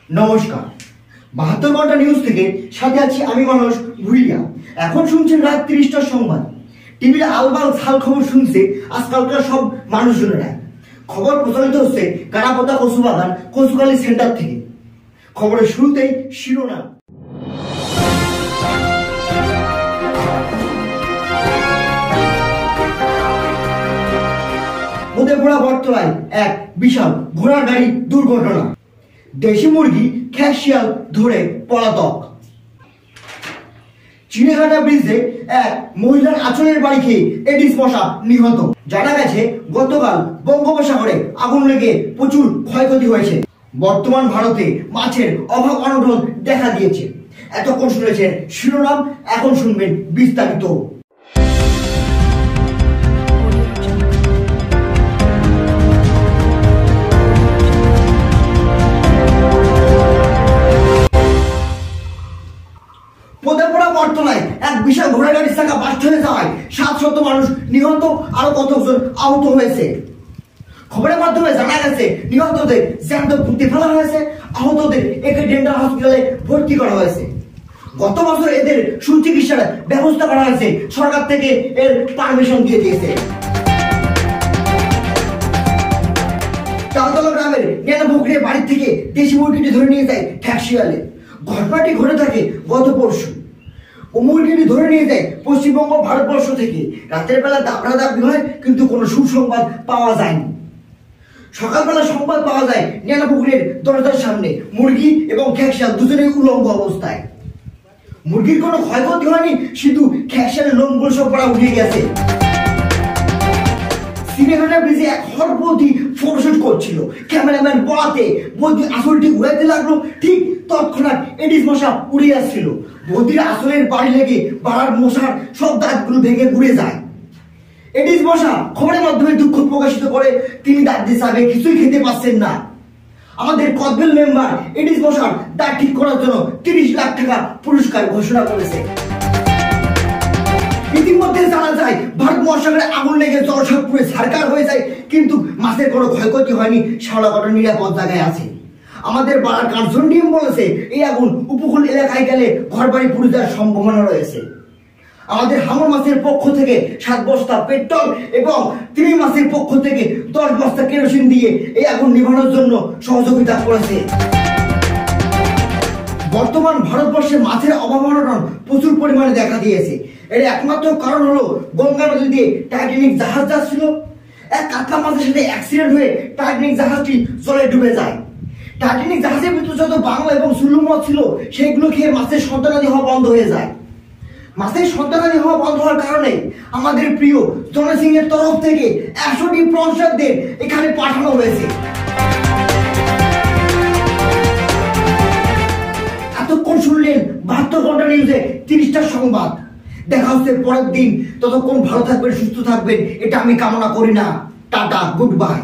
নমস্কার, ৭২ ঘন্টা নিউজ থেকে সাথে আছি আমি মানুষ ভুইয়া। এখন শুনছেন রাত ৩০টার সংবাদ। টিভির আলবাল ছাল খবর শুনছে আজকালকার সব মানুষজনেরা। খবর প্রচারিত হচ্ছে কানাপোতা কচুবাগান কচুকালী সেন্টার থেকে। খবরের শুরুতেই শিরোনাম। মধেপুরা বটতলায় এক বিশাল ঘোড়ার গাড়ি দুর্ঘটনা। দেশি মুরগি খ্যাকশিয়াল ধরে পলাতক। চিড়িয়াখানা ব্রিজে এক মহিলার আঁচলের বাড়ি খেয়ে এডিস মশা নিহত। জানা গেছে গতকাল বঙ্গোপসাগরে আগুন লেগে প্রচুর ক্ষয়ক্ষতি হয়েছে। বর্তমান ভারতে মাছের অভাব অনটন দেখা দিয়েছে। এতক্ষণ শুনেছেন শিরোনাম, এখন শুনবেন বিস্তারিত। মধেপুরা বটতলায় এক বিশাল ঘোড়া গাড়ির চাকা বাস্ট হয়ে যাওয়ায় ৭০০ মানুষ নিহত, আরো কতজন আহত হয়েছে। খবরের মাধ্যমে জানা গেছে নিহতদের জ্যান্ত পুঁতে ফেলা হয়েছে, আহতদের একে ডেন্টাল হসপিটালে ভর্তি করা হয়েছে। গত বছর এদের সুচিকিৎসার ব্যবস্থা করা হয়েছে, সরকার থেকে এর পারমিশন দিয়ে দিয়েছে। চালতলা গ্রামের নেনাপুকুরে বাড়ি থেকে দেশি মুরগিটি ধরে নিয়ে যায় খ্যাকশিয়ালে। ঘটনাটি ঘটে থাকে গত পরশু। মুরগিটি ধরে নিয়ে যায় পশ্চিমবঙ্গ ভারতবর্ষ থেকে। রাতের বেলা দাবড়াদাবড়ি হয়, কিন্তু কোনো সুসংবাদ পাওয়া যায়নি। সকালবেলা সংবাদ পাওয়া যায় নেনাপুকুরের দরজার সামনে মুরগি এবং খ্যাকশিয়াল দুজনেই উলঙ্গ অবস্থায়। মুরগির কোনো ক্ষয়ক্ষতি হয়নি, শুধু খ্যাকশিয়ালের লোমগুলো সব পড়া উঠে গেছে। চিড়িয়াখানা ব্রিজে এক হরপতি ফটোশুট করছিল। ক্যামেরাম্যান বলাতে বৌদি আসলটি উড়াইতে লাগলো, ঠিক তৎক্ষণাৎ এডিস মশা উড়ে আসছিল। বৌদির আসলের বাড়ি লেগে বাড়ার মশার সব দাঁতগুলো ভেঙে ঘুরে যায়। এডিস মশা খবরের মাধ্যমে দুঃখ প্রকাশিত করে তিনি দাঁত হিসাবে কিছুই খেতে পাচ্ছেন না। আমাদের কদবেল মেম্বার এডিস মশার দাঁত ঠিক করার জন্য ৩০ লাখ টাকা পুরস্কার ঘোষণা করেছে। ইতিমধ্যে জানা যায় ভারত মহাসাগরে আগুন লেগে জলসাপ পুড়ে ছারকার হয়ে যায়, কিন্তু মাছের কোনো ক্ষয়ক্ষতি হয়নি। শ্যাওলাকটা নিরাপদ জায়গায় আছে। আমাদের পাড়ার কার্জন নিয়ম বলেছে এই আগুন উপকূল এলাকায় গেলে ঘরবাড়ি পুড়ে যাওয়ার সম্ভাবনা রয়েছে। আমাদের হাঙর মাছের পক্ষ থেকে ৭ বস্তা পেট্রোল এবং তিমি মাছের পক্ষ থেকে ১০ বস্তা কেরোসিন দিয়ে এই আগুন নিভানোর জন্য সহযোগিতা করেছে। বর্তমান ভারতবর্ষে মাছের অভাব অনটন প্রচুর পরিমাণে দেখা দিয়েছে। এর একমাত্র কারণ হলো গঙ্গা নদী দিয়ে টাইটানিক জাহাজ যাচ্ছিল। এক কাতলা মাছের সাথে অ্যাক্সিডেন্ট হয়ে টাইটানিক জাহাজটি জলে ডুবে যায়। টাইটানিক জাহাজের ভিতরে যত বাংলা এবং সুলুম মাছ ছিল সেগুলো খেয়ে মাছের সন্তানাদি হওয়া বন্ধ হয়ে যায়। মাছের সন্তানাদি হওয়া বন্ধ হওয়ার কারণে আমাদের প্রিয় জন সিং এর তরফ থেকে ১০০টি প্রশাসকদের এখানে পাঠানো হয়েছে। এতক্ষণ শুনলেন ৭২ ঘন্টা নিউজে ৩০টার সংবাদ। দেখা হচ্ছে পরের দিন। ততক্ষণ ভালো থাকবেন, সুস্থ থাকবেন, এটা আমি কামনা করি না। Tata, good bye.